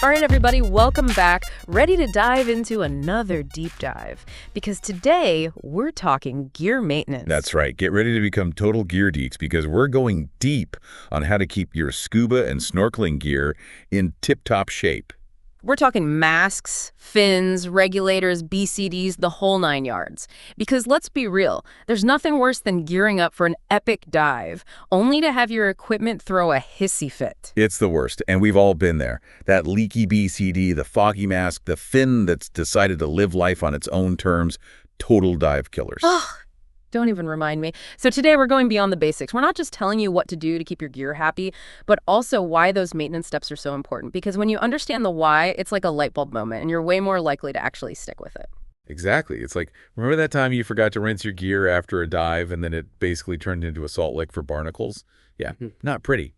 All right, everybody, welcome back. Ready to dive into another deep dive. Because today, we're talking gear maintenance. That's right. Get ready to become total gear geeks because we're going deep on how to keep your scuba and snorkeling gear in tip-top shape. We're talking masks, fins, regulators, BCDs, the whole 9 yards. Because let's be real, there's nothing worse than gearing up for an epic dive, only to have your equipment throw a hissy fit. It's the worst, and we've all been there. That leaky BCD, the foggy mask, the fin that's decided to live life on its own terms, total dive killers. Ugh. Don't even remind me. So today we're going beyond the basics. We're not just telling you what to do to keep your gear happy, but also why those maintenance steps are so important. Because when you understand the why, it's like a light bulb moment, and you're way more likely to actually stick with it. Exactly. It's like, remember that time you forgot to rinse your gear after a dive and then it basically turned into a salt lick for barnacles? Yeah, not pretty.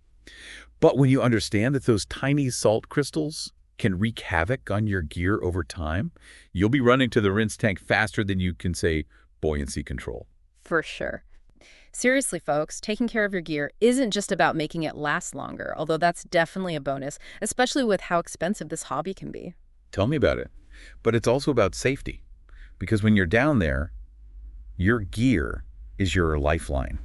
But when you understand that those tiny salt crystals can wreak havoc on your gear over time, you'll be running to the rinse tank faster than you can say buoyancy control. For sure. Seriously, folks, taking care of your gear isn't just about making it last longer, although that's definitely a bonus, especially with how expensive this hobby can be. Tell me about it. But it's also about safety. Because when you're down there, your gear is your lifeline.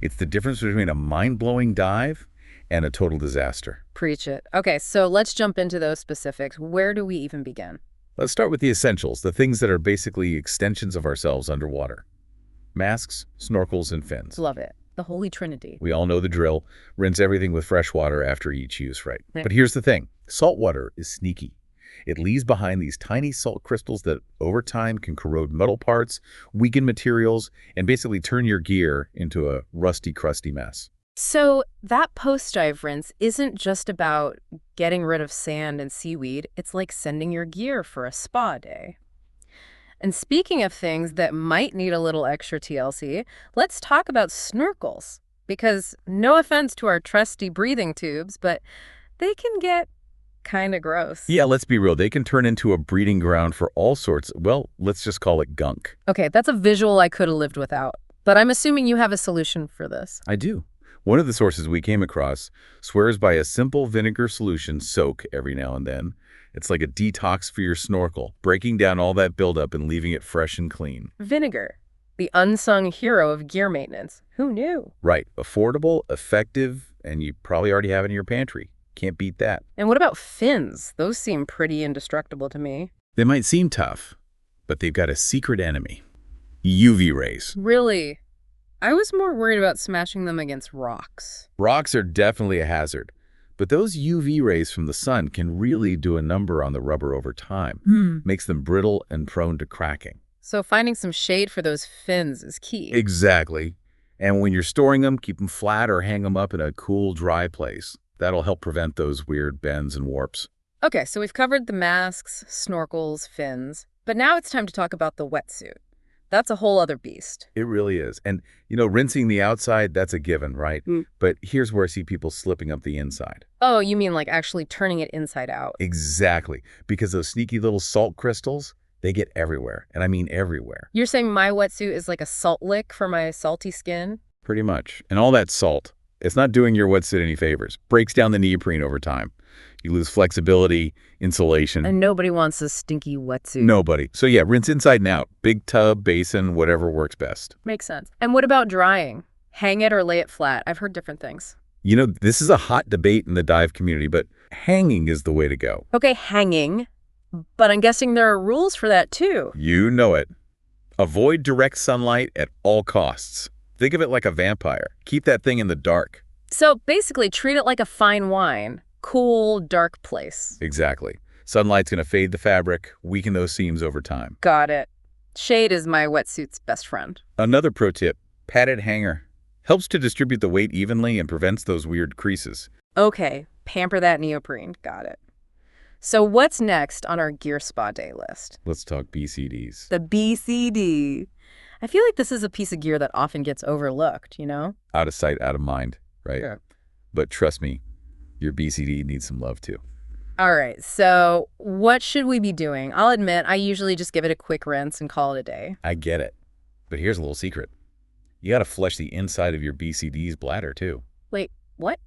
It's the difference between a mind-blowing dive and a total disaster. Preach it. Okay, so let's jump into those specifics. Where do we even begin? Let's start with the essentials, the things that are basically extensions of ourselves underwater. Masks, snorkels, and fins. Love it. The Holy Trinity. We all know the drill. Rinse everything with fresh water after each use, right? But here's the thing. Salt water is sneaky. It leaves behind these tiny salt crystals that over time can corrode metal parts, weaken materials, and basically turn your gear into a rusty, crusty mess. So that post-dive rinse isn't just about getting rid of sand and seaweed. It's like sending your gear for a spa day. And speaking of things that might need a little extra TLC, let's talk about snorkels. Because no offense to our trusty breathing tubes, but they can get kind of gross. Yeah, let's be real. They can turn into a breeding ground for all sorts, well, let's just call it gunk. Okay, that's a visual I could have lived without. But I'm assuming you have a solution for this. I do. One of the sources we came across swears by a simple vinegar solution soak every now and then. It's like a detox for your snorkel, breaking down all that buildup and leaving it fresh and clean. Vinegar, the unsung hero of gear maintenance. Who knew? Right. Affordable, effective, and you probably already have it in your pantry. Can't beat that. And what about fins? Those seem pretty indestructible to me. They might seem tough, but they've got a secret enemy. UV rays. Really? I was more worried about smashing them against rocks. Rocks are definitely a hazard. But those UV rays from the sun can really do a number on the rubber over time. Makes them brittle and prone to cracking. So finding some shade for those fins is key. Exactly. And when you're storing them, keep them flat or hang them up in a cool, dry place. That'll help prevent those weird bends and warps. Okay, so we've covered the masks, snorkels, fins. But now it's time to talk about the wetsuit. That's a whole other beast. It really is. And, rinsing the outside, that's a given, right? But here's where I see people slipping up the inside. Oh, you mean like actually turning it inside out? Exactly. Because those sneaky little salt crystals, they get everywhere. And I mean everywhere. You're saying my wetsuit is like a salt lick for my salty skin? Pretty much. And all that salt, it's not doing your wetsuit any favors. Breaks down the neoprene over time. You lose flexibility, insulation. And nobody wants a stinky wetsuit. Nobody. So yeah, rinse inside and out. Big tub, basin, whatever works best. Makes sense. And what about drying? Hang it or lay it flat? I've heard different things. This is a hot debate in the dive community, but hanging is the way to go. Okay, hanging. But I'm guessing there are rules for that too. You know it. Avoid direct sunlight at all costs. Think of it like a vampire. Keep that thing in the dark. So basically treat it like a fine wine. Cool, dark place. Exactly. Sunlight's going to fade the fabric, weaken those seams over time. Got it. Shade is my wetsuit's best friend. Another pro tip, padded hanger. Helps to distribute the weight evenly and prevents those weird creases. Okay, pamper that neoprene. Got it. So what's next on our gear spa day list? Let's talk BCDs. The BCD. I feel like this is a piece of gear that often gets overlooked, Out of sight, out of mind, right? Yeah. But trust me, your BCD needs some love too. All right, so what should we be doing? I'll admit, I usually just give it a quick rinse and call it a day. I get it. But here's a little secret. You got to flush the inside of your BCD's bladder too. Wait, what?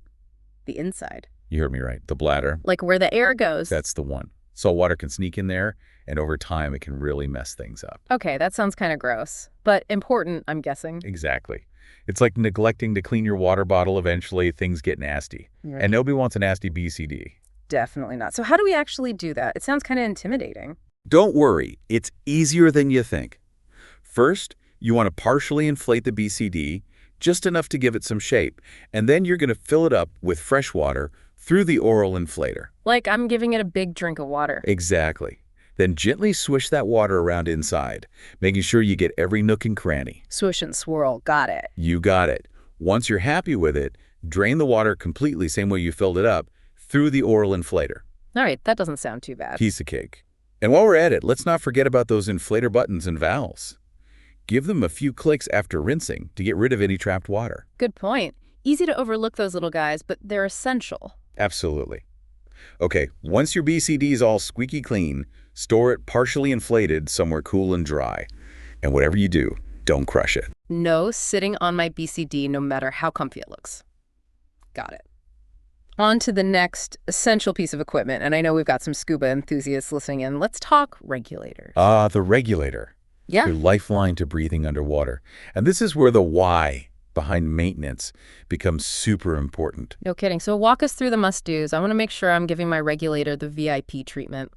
The inside? You heard me right. The bladder. Like where the air goes. That's the one. Salt water can sneak in there, and over time, it can really mess things up. Okay, that sounds kind of gross, but important, I'm guessing. Exactly. It's like neglecting to clean your water bottle. Eventually, things get nasty. Right. And nobody wants a nasty BCD. Definitely not. So how do we actually do that? It sounds kind of intimidating. Don't worry. It's easier than you think. First, you want to partially inflate the BCD, just enough to give it some shape, and then you're going to fill it up with fresh water through the oral inflator. Like I'm giving it a big drink of water. Exactly. Then gently swish that water around inside, making sure you get every nook and cranny. Swish and swirl. Got it. You got it. Once you're happy with it, drain the water completely, same way you filled it up, through the oral inflator. All right, that doesn't sound too bad. Piece of cake. And while we're at it, let's not forget about those inflator buttons and valves. Give them a few clicks after rinsing to get rid of any trapped water. Good point. Easy to overlook those little guys, but they're essential. Absolutely. Okay, once your BCD is all squeaky clean, store it partially inflated somewhere cool and dry. And whatever you do, don't crush it. No sitting on my BCD no matter how comfy it looks. Got it. On to the next essential piece of equipment, and I know we've got some scuba enthusiasts listening in. Let's talk regulators. The regulator. Yeah. Your lifeline to breathing underwater. And this is where the why behind maintenance becomes super important. No kidding. So walk us through the must-dos. I want to make sure I'm giving my regulator the VIP treatment.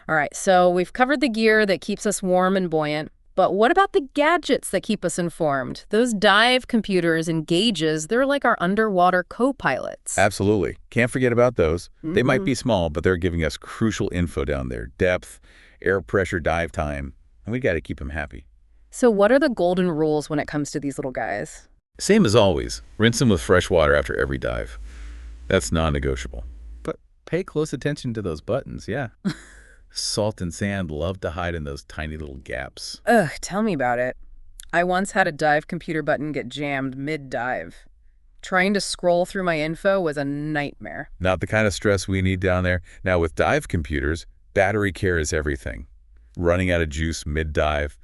All right, so we've covered the gear that keeps us warm and buoyant, but what about the gadgets that keep us informed? Those dive computers and gauges, they're like our underwater co-pilots. Absolutely. Can't forget about those. They might be small, but they're giving us crucial info down there. Depth, air pressure, dive time, and we got to keep them happy. So what are the golden rules when it comes to these little guys? Same as always. Rinse them with fresh water after every dive. That's non-negotiable. But pay close attention to those buttons, yeah. Salt and sand love to hide in those tiny little gaps. Ugh, tell me about it. I once had a dive computer button get jammed mid-dive. Trying to scroll through my info was a nightmare. Not the kind of stress we need down there. Now with dive computers, battery care is everything. Running out of juice mid-dive,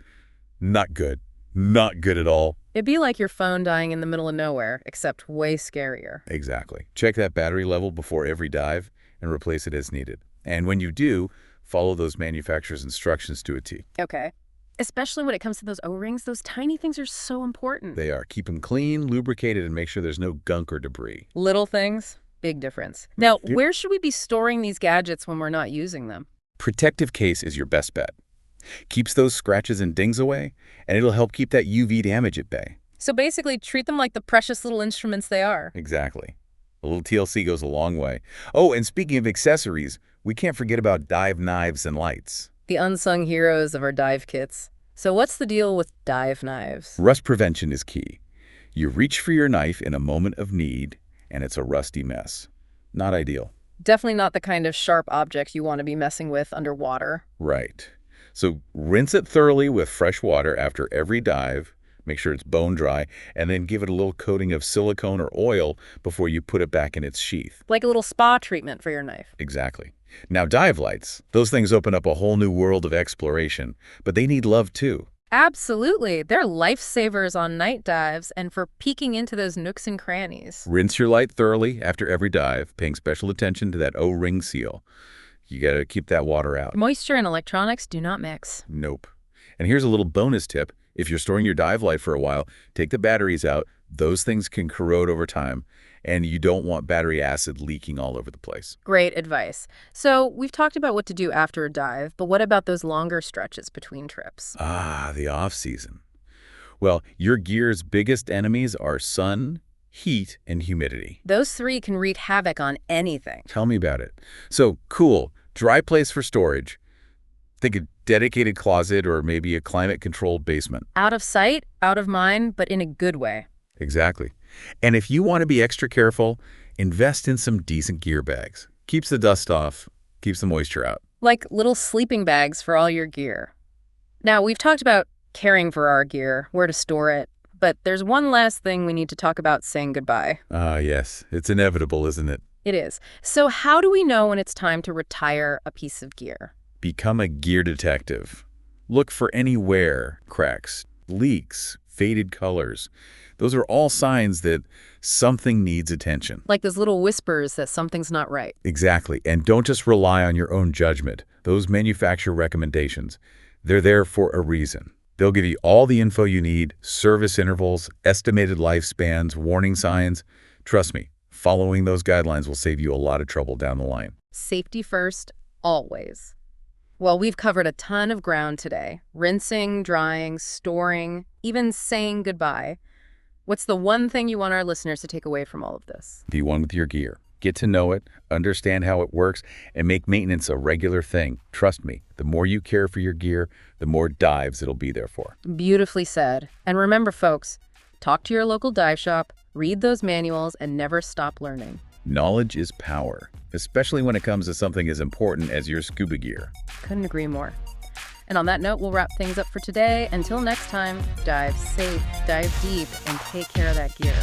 not good. Not good at all. It'd be like your phone dying in the middle of nowhere, except way scarier. Exactly. Check that battery level before every dive and replace it as needed. And when you do, follow those manufacturer's instructions to a T. Okay. Especially when it comes to those O-rings, those tiny things are so important. They are. Keep them clean, lubricated, and make sure there's no gunk or debris. Little things, big difference. Now, where should we be storing these gadgets when we're not using them? Protective case is your best bet. Keeps those scratches and dings away, and it'll help keep that UV damage at bay. So basically, treat them like the precious little instruments they are. Exactly. A little TLC goes a long way. Oh, and speaking of accessories, we can't forget about dive knives and lights. The unsung heroes of our dive kits. So what's the deal with dive knives? Rust prevention is key. You reach for your knife in a moment of need, and it's a rusty mess. Not ideal. Definitely not the kind of sharp object you want to be messing with underwater. Right. So rinse it thoroughly with fresh water after every dive. Make sure it's bone dry, and then give it a little coating of silicone or oil before you put it back in its sheath. Like a little spa treatment for your knife. Exactly. Now dive lights. Those things open up a whole new world of exploration, but they need love too. Absolutely. They're lifesavers on night dives and for peeking into those nooks and crannies. Rinse your light thoroughly after every dive, paying special attention to that O-ring seal. You got to keep that water out. Moisture and electronics do not mix. Nope. And here's a little bonus tip. If you're storing your dive light for a while, take the batteries out. Those things can corrode over time, and you don't want battery acid leaking all over the place. Great advice. So we've talked about what to do after a dive, but what about those longer stretches between trips? The off-season. Well, your gear's biggest enemies are sun, heat, and humidity. Those three can wreak havoc on anything. Tell me about it. So, cool. Dry place for storage. Think a dedicated closet or maybe a climate-controlled basement. Out of sight, out of mind, but in a good way. Exactly. And if you want to be extra careful, invest in some decent gear bags. Keeps the dust off, keeps the moisture out. Like little sleeping bags for all your gear. Now, we've talked about caring for our gear, where to store it, but there's one last thing we need to talk about saying goodbye. Yes. It's inevitable, isn't it? It is. So how do we know when it's time to retire a piece of gear? Become a gear detective. Look for any wear, cracks, leaks, faded colors. Those are all signs that something needs attention. Like those little whispers that something's not right. Exactly. And don't just rely on your own judgment. Those manufacturer recommendations, they're there for a reason. They'll give you all the info you need, service intervals, estimated lifespans, warning signs. Trust me, following those guidelines will save you a lot of trouble down the line. Safety first, always. Well, we've covered a ton of ground today. Rinsing, drying, storing, even saying goodbye. What's the one thing you want our listeners to take away from all of this? Be one with your gear. Get to know it, understand how it works, and make maintenance a regular thing. Trust me, the more you care for your gear, the more dives it'll be there for. Beautifully said. And remember, folks, talk to your local dive shop, read those manuals, and never stop learning. Knowledge is power, especially when it comes to something as important as your scuba gear. Couldn't agree more. And on that note, we'll wrap things up for today. Until next time, dive safe, dive deep, and take care of that gear.